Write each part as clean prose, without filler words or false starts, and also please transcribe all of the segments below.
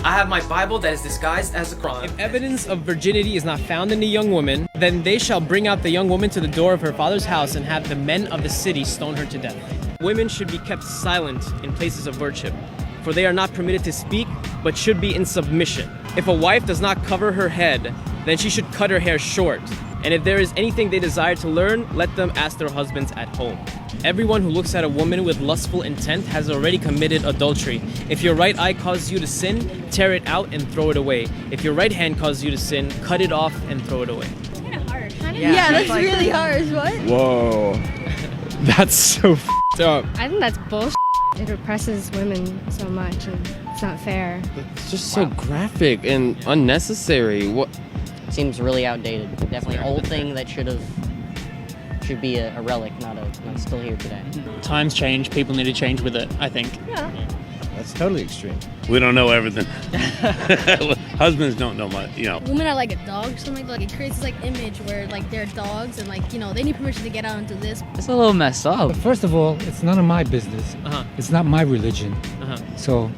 I have my Bible that is disguised as the Quran. If evidence of virginity is not found in the young woman, then they shall bring out the young woman to the door of her father's house and have the men of the city stone her to death. Women should be kept silent in places of worship, for they are not permitted to speak, but should be in submission. If a wife does not cover her head, then she should cut her hair short. And if there is anything they desire to learn, let them ask their husbands at home. Everyone who looks at a woman with lustful intent has already committed adultery. If your right eye causes you to sin, tear it out and throw it away. If your right hand causes you to sin, cut it off and throw it away. Kind of harsh. Yeah, that's really harsh. What? Whoa. That's so f***ed up. I think that's bullshit. It represses women so much, and it's not fair. It's just so graphic and unnecessary. What? Seems really outdated. Definitely an old thing that should be a relic, not still here today. Times change, people need to change with it, I think. Yeah. That's totally extreme. We don't know everything. Husbands don't know much, Women are like a dog or something. Like it creates this like image where like they're dogs and like they need permission to get out and do this. It's a little messed up. But first of all, it's none of my business. It's not my religion. So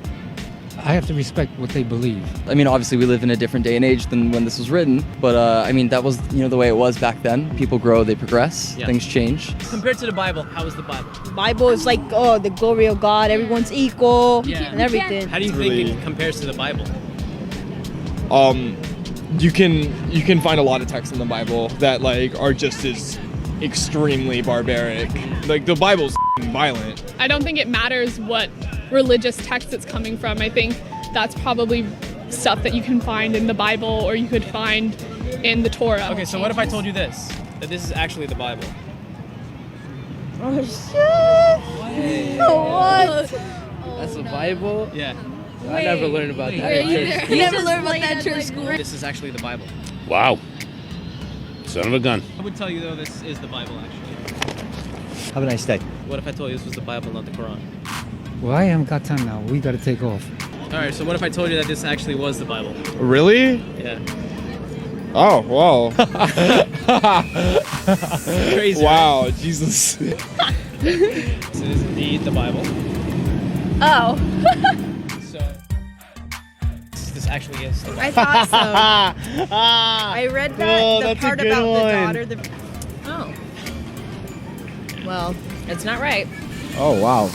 I have to respect what they believe. I mean, obviously we live in a different day and age than when this was written, but I mean, that was, the way it was back then. People grow, they progress, things change. Compared to the Bible, how is the Bible? Bible is like, the glory of God, everyone's equal and everything. How do you think it compares to the Bible? You can find a lot of texts in the Bible that are just as extremely barbaric. Like the Bible's violent. I don't think it matters what religious text it's coming from. I think that's probably stuff that you can find in the Bible or you could find in the Torah. Okay, so what if I told you this? That this is actually the Bible? Oh shit! What? That's the Bible? Yeah. I never learned about that. You never learned about that in church school. This is actually the Bible. Wow. Son of a gun. I would tell you though this is the Bible actually. Have a nice day. What if I told you this was the Bible, not the Quran? Well, I haven't got time now. We got to take off. Alright, so what if I told you that this actually was the Bible? Really? Yeah. Oh, wow. Crazy. Wow, Right? Jesus. This is indeed the Bible. Oh. So this actually is the Bible. I thought so. I read that the part about the daughter. Oh. Well, it's not right. Oh, wow.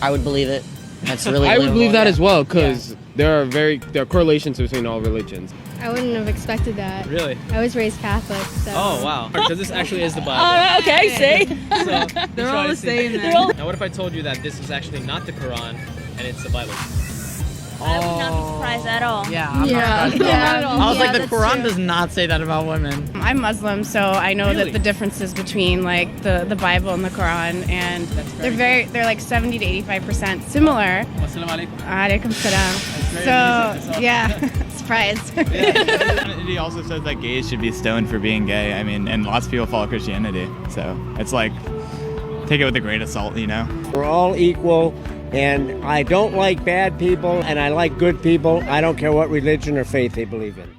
I would believe it. That's really. I would believe that as well, because there are correlations between all religions. I wouldn't have expected that. Really? I was raised Catholic, so. Oh wow. Because this actually is the Bible. Okay, see? So, They're all the same then. Now what if I told you that this is actually not the Quran and it's the Bible? I would not be surprised at all. Yeah, Not at all. I was like, the Quran does not say that about women. I'm Muslim, so I know Really? that the differences between the Bible and the Quran, and they're like 70 to 85% similar. Assalamu alaikum. Alaikum salam. So yeah, surprise. Christianity also says that gays should be stoned for being gay. I mean, and lots of people follow Christianity, so it's like take it with a grain of salt, We're all equal, and I don't like bad people, and I like good people. I don't care what religion or faith they believe in.